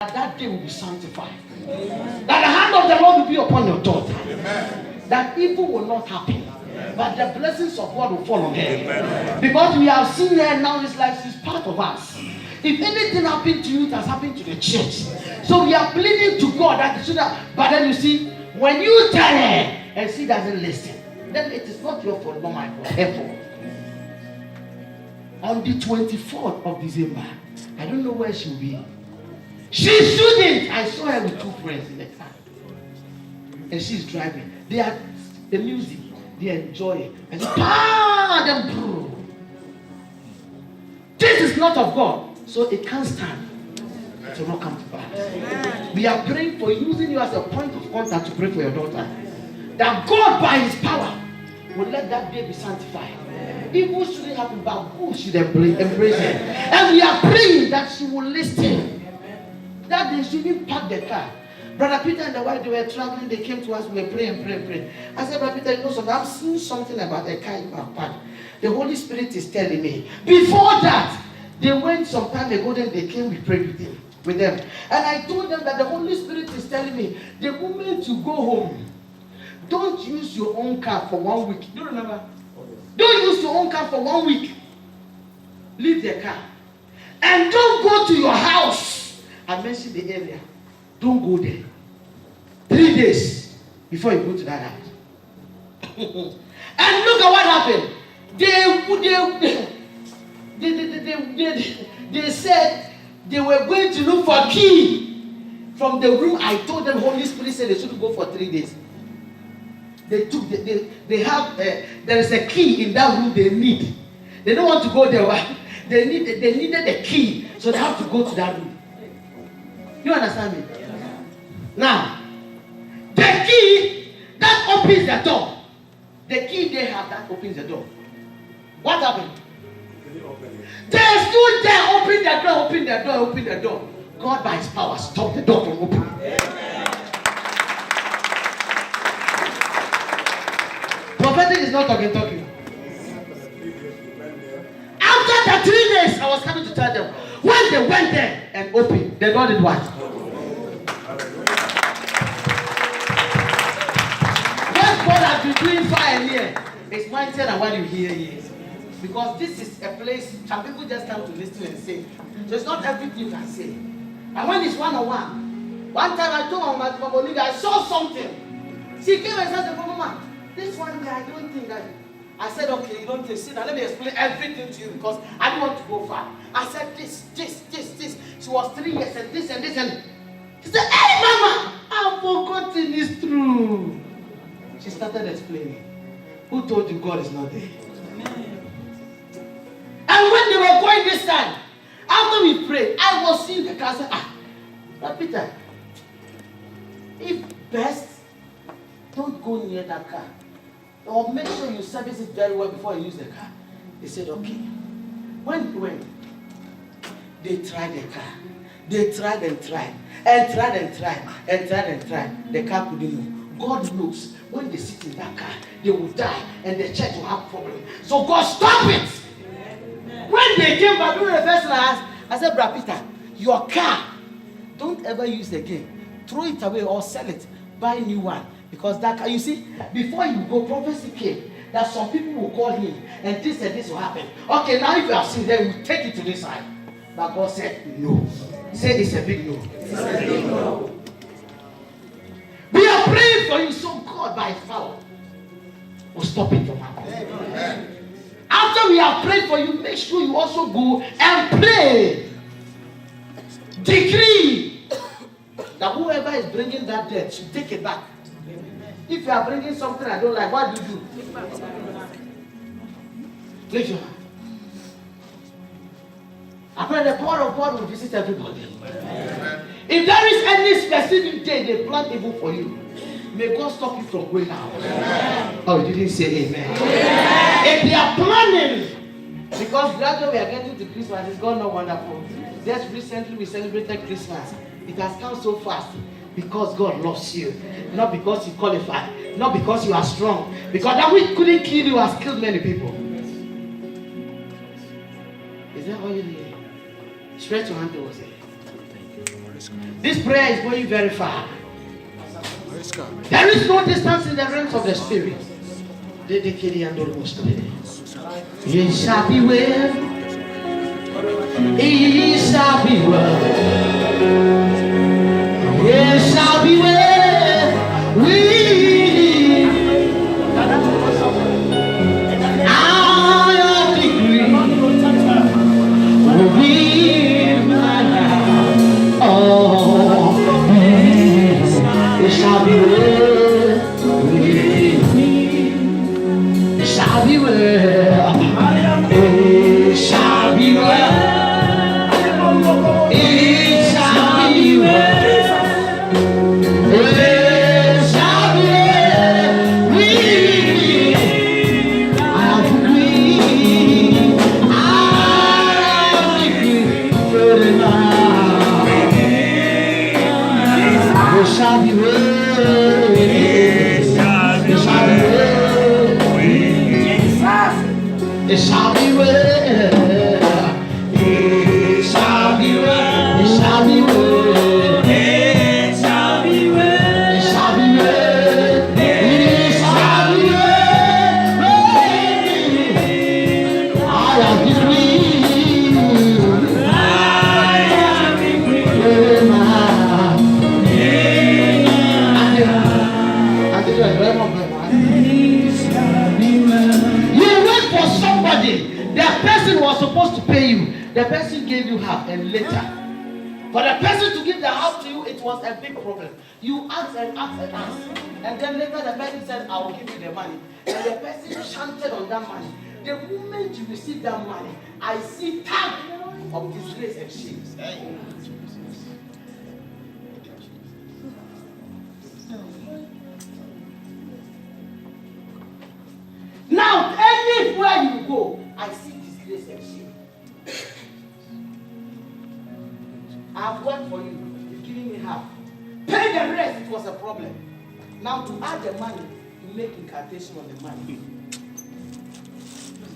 that day will be sanctified. That the hand of the Lord will be upon your daughter. That evil will not happen. But the blessings of God will fall on her. Because we have seen her now, it's like she's part of us. If anything happened to you, it has happened to the church. So we are pleading to God that it should have. But then you see, when you tell her and she doesn't listen, then it is not your fault, not my fault. Therefore, on the 24th of December, I don't know where she will be. She shouldn't. I saw her with two friends in the car. And she's driving. They are the music. They enjoy it. And this is not of God. So it can't stand. It will not come to pass. We are praying for using you as a point of contact to pray for your daughter. That God by his power will let that day be sanctified. Evil shouldn't happen, but good should embrace it. And we are praying that she will listen. That they shouldn't park the car. Brother Peter and the wife, they were traveling, they came to us, we were praying. I said, Brother Peter, you know something? I've seen something about a car you have parked. The Holy Spirit is telling me. Before that, they went some time ago, then they came, we prayed with them. And I told them that the Holy Spirit is telling me, the moment you go home, don't use your own car for 1 week. Do you remember? Don't use your own car for 1 week. Leave the car. And don't go to your house. I mentioned the area. Don't go there. 3 days before you go to that house. And look at what happened. They said they were going to look for a key from the room. I told them Holy Spirit said they should go for 3 days. They took there is a key in that room they need. They don't want to go there. They needed a key, so they have to go to that room. You understand me? Now, the key that opens the door, the key they have that opens the door. What happened? They stood there, open the door. God by his power stopped the door from opening. Prophetic is not talking. After the 3 days, I was coming to tell them, when they went there and opened, the door did what? What God has been doing for a year is mindset and what you hear here. Because this is a place, some people just come to listen and say. So it's not everything you can say. And when it's one-on-one, one time I told my Olivia, I saw something. She came and said, Mama, this one guy, I don't think that. I said, okay, you don't think. See, now let me explain everything to you because I don't want to go far. I said, this. She was 3 years and this. And she said, hey, Mama, I've forgotten it's true. She started explaining. Who told you God is not there? And when they were going this time, after we prayed, I was seeing the car. I said, but Peter, if best, don't go near that car. Or make sure you service it very well before you use the car. They said, okay. When they tried the car, they tried. The car couldn't move. God knows when they sit in that car, they will die and the church will have problems. So God stop it. When they came back, the first I said, Brother Peter, your car, don't ever use it again. Throw it away or sell it. Buy a new one. Because that car, you see, before you go, prophecy came that some people will call him and this will happen. Okay, now if you have seen them, we take it to this side. But God said no. Say it's a big no. It's a big no. We are praying for you so God by his power will stop it from happening. Amen. After we have prayed for you, make sure you also go and pray. Decree that whoever is bringing that debt should take it back. If you are bringing something I don't like, what do you do? Lift your hand. I pray the power of God will visit everybody. Amen. If there is any specific day they plan evil for you, may God stop you from going out. Amen. Oh, you didn't say amen. Amen. If they are planning, because gradually we are getting to Christmas, it's gone on wonderful. Just recently we celebrated Christmas. It has come so fast because God loves you, not because you qualify, not because you are strong, because that we couldn't kill you has killed many people. Is that all you need? Stretch your hand towards it. This prayer is going very far. There is no distance in the realms of the spirit. It shall be well. It shall be well. It shall be well. It shall be well. It shall be well. It shall be well. It shall be well. It shall be well. I agree. It shall be well. It shall be well. It shall be well. It shall be well. It shall be well. It shall be well. It shall be well. I am free. I am free. The person was supposed to pay you. The person gave you half, and later, for the person to give the half to you, it was a big problem. You asked and asked and asked, and then later the person said, "I will give you the money." And the person chanted on that money. The moment you receive that money, I see tag of disgrace and shame. Now, anywhere you go, I see disgrace and shame. I've worked for you. You've given me half. Pay the rest, it was a problem. Now, to add the money, you make incantation on the money.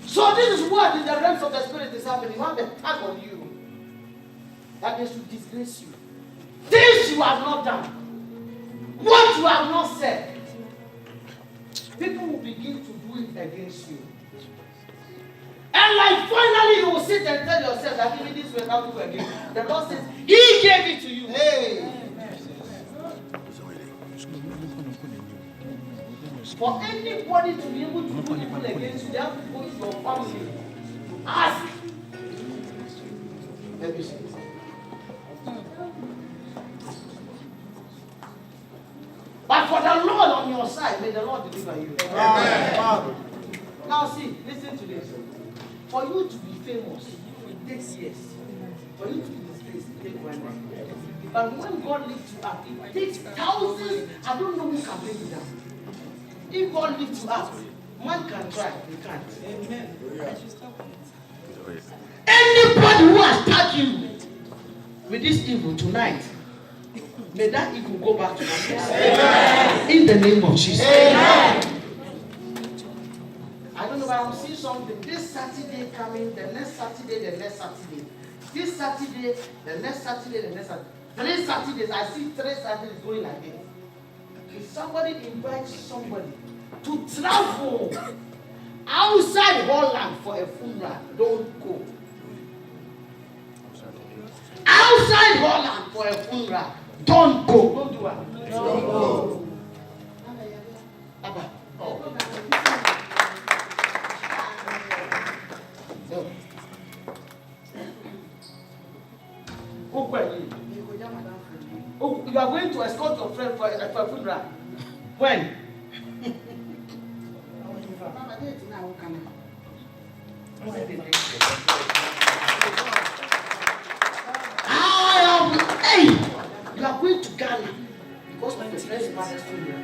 So, this is what in the realms of the spirit is happening. You have a tag on you that they should disgrace you. Things you have not done, what you have not said, people will begin to do it against you. And like finally you will sit and tell yourself that even this will not do again. The Lord says, He gave it to you. Hey. For anybody to be able to do evil against you, they have to go to your family. Ask. Let me see. But for the Lord on your side, may the Lord deliver you. Amen. Now see, listen to this. For you to be famous, it takes years. For you to be disgraced, it takes 1 day. But when God lifts you up, it takes thousands. I don't know who can bring you down. If God lifts you up, man can try, he can't. Amen. Anybody who has touched you with this evil tonight, may that evil go back to us. In the name of Jesus. Amen. I don't know, but I'm seeing something. This Saturday coming, the next Saturday, the next Saturday. This Saturday, the next Saturday, the next Saturday. 3 Saturdays, I see 3 Saturdays going like this. If somebody invites somebody to travel outside Holland for a funeral, don't go. Outside Holland for a funeral, don't go. Don't do it. Don't go. Abba. Oh. Oh, you are going to escort your friend for a funeral. When? Hey, you are going to Ghana because of the first mother's funeral.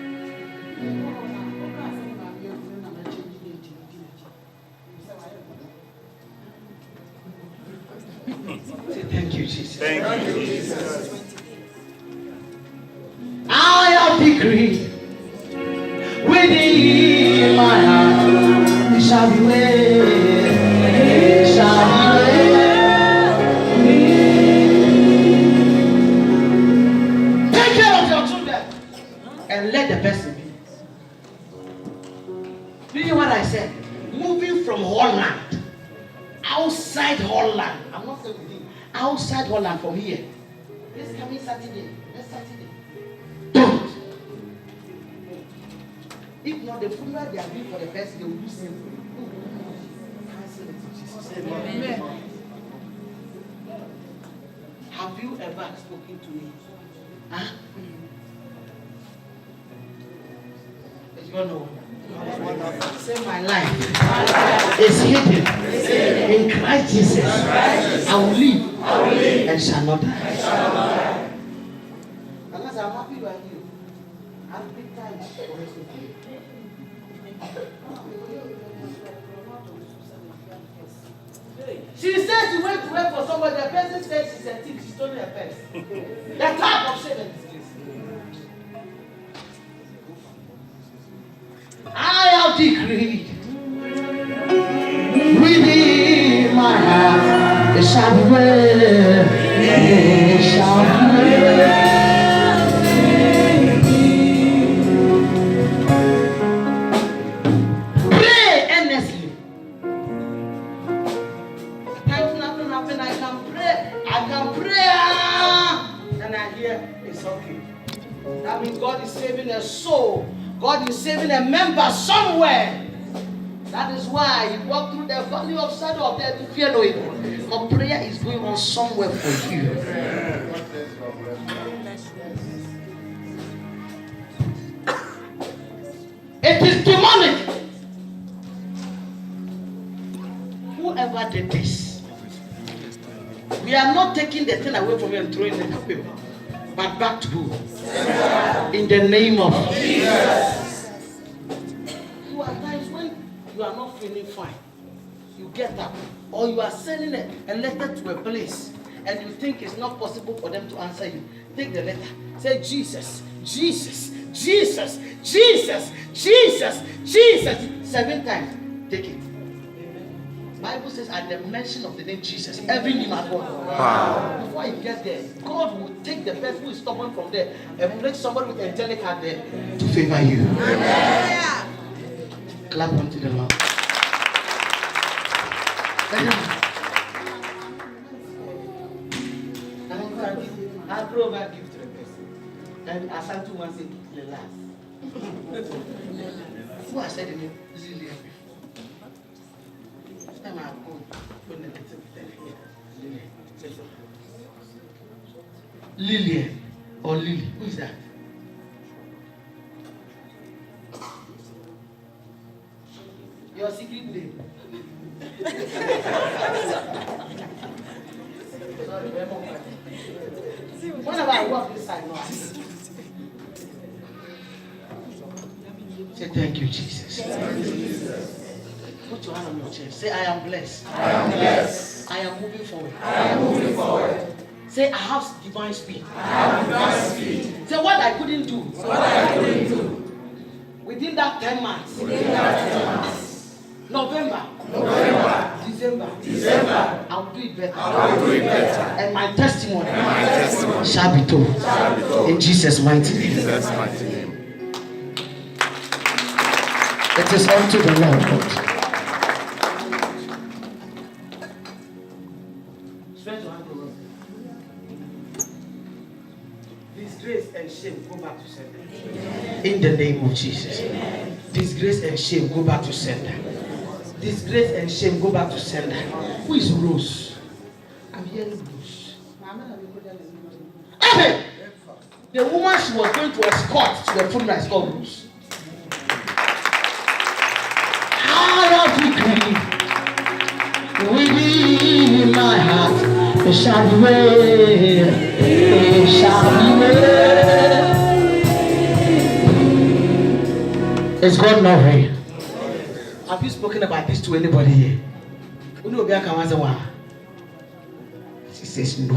Thank you, Jesus. Thank you, Jesus. I have decreed within my heart, it shall be well, it shall be well. and let the person be. Do you know what I said? Moving from Holland, outside Holland. I'm not saying within. Outside Holland from here. This coming Saturday. Next Saturday. Don't. If not, the funeral they are doing for the person, they will do same for you. Cancel it in Jesus' name. Amen. Have you ever spoken to me? Huh? It's going to say my life is hidden in Christ Jesus. I will live and shall not die. Unless I'm happy by you. I'm big time for listening to you. She said she went to work for somebody. The person said she's a thief. She stole her purse. The type of shame and disgrace. I have decreed within my heart it shall be well. It shall be well. Pray earnestly. Times nothing happen. I can pray. And I hear it's okay. That means God is saving a soul. God is saving a member somewhere. That is why you walk through the valley of shadow of death, you fear no evil. But prayer is going on somewhere for you. It is demonic. Whoever did this, we are not taking the thing away from you and throwing it away, but back to who? In the name of Jesus. There are times when you are not feeling fine. You get up, or you are sending a letter to a place, and you think it's not possible for them to answer you. Take the letter. Say, Jesus, Jesus, Jesus, Jesus, Jesus, Jesus. 7 times. Take it. Bible says at the mention of the name Jesus, every knee must bow. Wow. Before you get there, God will take the person who is stubborn from there and place somebody with angelic heart there to favor you. Amen. Clap unto the Lord. I'll throw back gift to the person. And Asantu wants it to the last. Who has said the name? Lillian or Lily. Who is that? Your secret name. Sorry, whenever I walk this side, no. Say thank you, Jesus. Put your hand on your chest. Say, I am blessed. I am blessed. I am moving forward. I am moving forward. Say, I have divine speed. I have divine speed. Say, what I couldn't do. What I couldn't do. Within that 10 months. Within that 10 months. November. December. I will do it better. And my testimony. Shall be told. In Jesus' mighty name. It is unto the Lord. Disgrace and shame, go back to sender. In the name of Jesus. Disgrace and shame, go back to sender. Disgrace and shame, go back to sender. Who is Rose? I'm hearing Rose. Amen. The woman she was going to escort to the funeral is called Rose. Within my heart, it shall be well. It shall be well. It's God not here. Have you spoken about this to anybody here? She says no.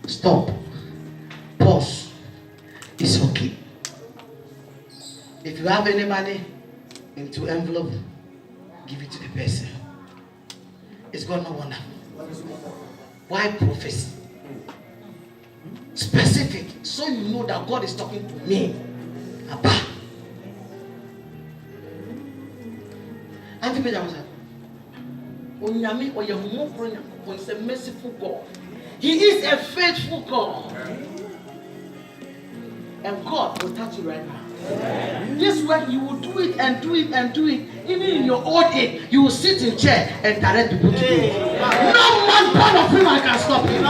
Stop. Pause. It's okay. If you have any money into envelope, give it to the person. It's God no wonder. Why prophecy? Specific. So you know that God is talking to me. Abba. Auntie Peter was like, Onyame Oyehumo is a merciful God. He is a faithful God. And God will touch you right now. This work, you will do it and do it and do it. Even in your old age, you will sit in chair and direct people to do it. No man born of him I can stop him.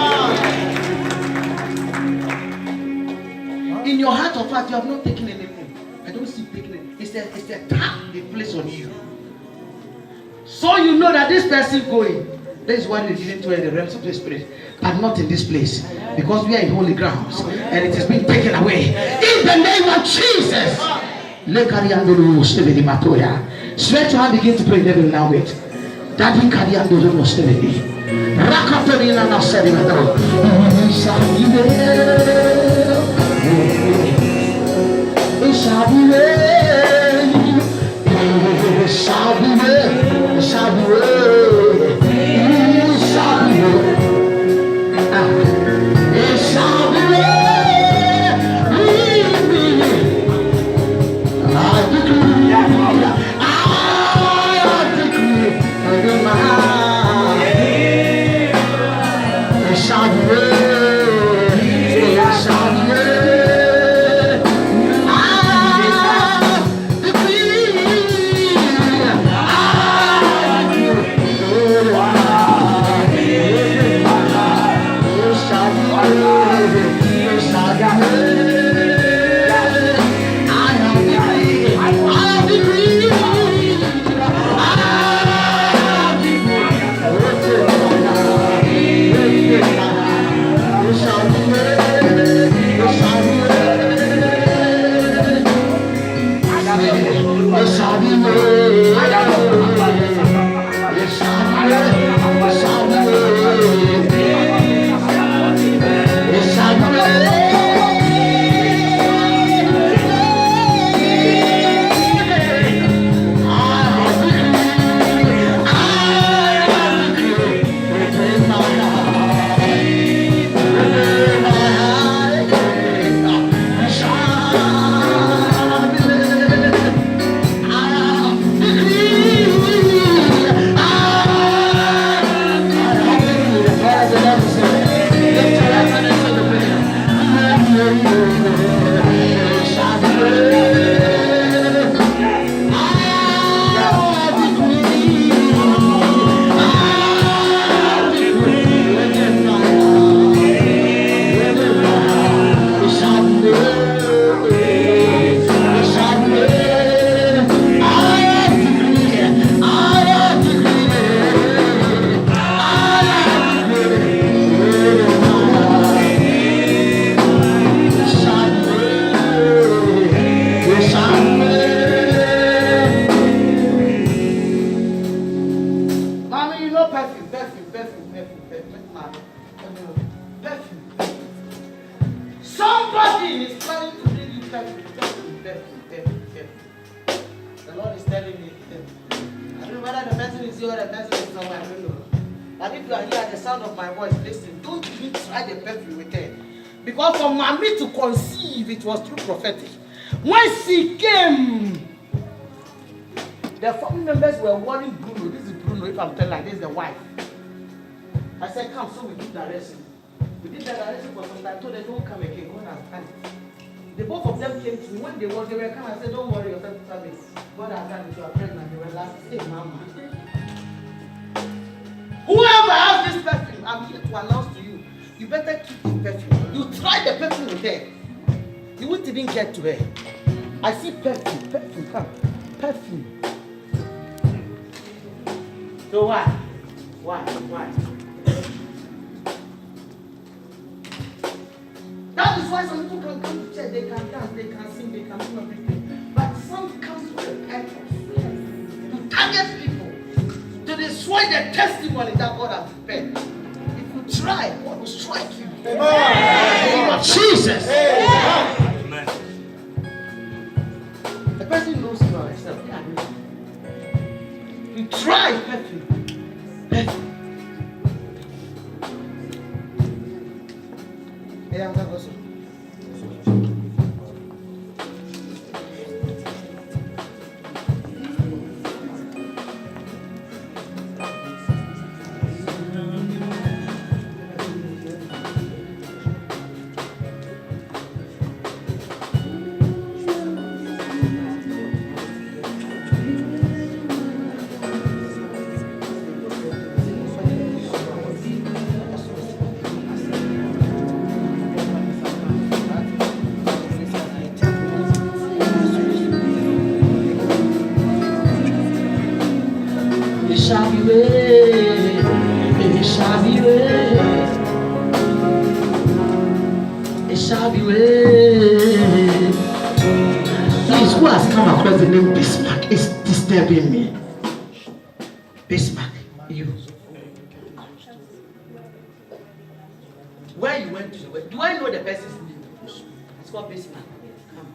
In your heart of heart, you have not taken anything. I don't see taking it. It's a tap they place on you. So you know that this person going. That is why they didn't dwell in the realms of the spirit, but not in this place, because we are in holy grounds and it is being taken away in the name of Jesus. Stretch your hand, begin to pray. Devil now wait. Daddy Kariando was steady. Rakatorina na sedimento. Because for mommy to conceive, it was through prophetic. When she came, the family members were warning Bruno. This is Bruno, if I'm telling like this is the wife. I said, come, so we did the arrest. We did the arrest for some time, told them don't come again, go and stand. The both of them came to me. When they were coming, I said, don't worry yourself, service. God has done it, you are pregnant. They were last, hey, mama. Whoever has this perfume, I'm here to announce to you, you better keep the perfume. You try the perfume with her. You won't even get to her. I see perfume, come. Perfume. So why? That is why some people can come to church, they can dance, they can sing, they can do everything. But some comes with a purpose. To target people. To destroy the testimony that God has prepared. If you try, God will strike you. Amen. Jesus. Amen. The person knows you are yourself. You try perfume. It shall be well. It shall be well. It shall be well. Please, who has come across the name Bismarck? It's disturbing me. Bismarck, you. Where you went to? Do I know the person's name? It's called Bismarck. Come.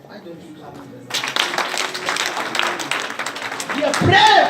Why don't you come? Yeah, pray.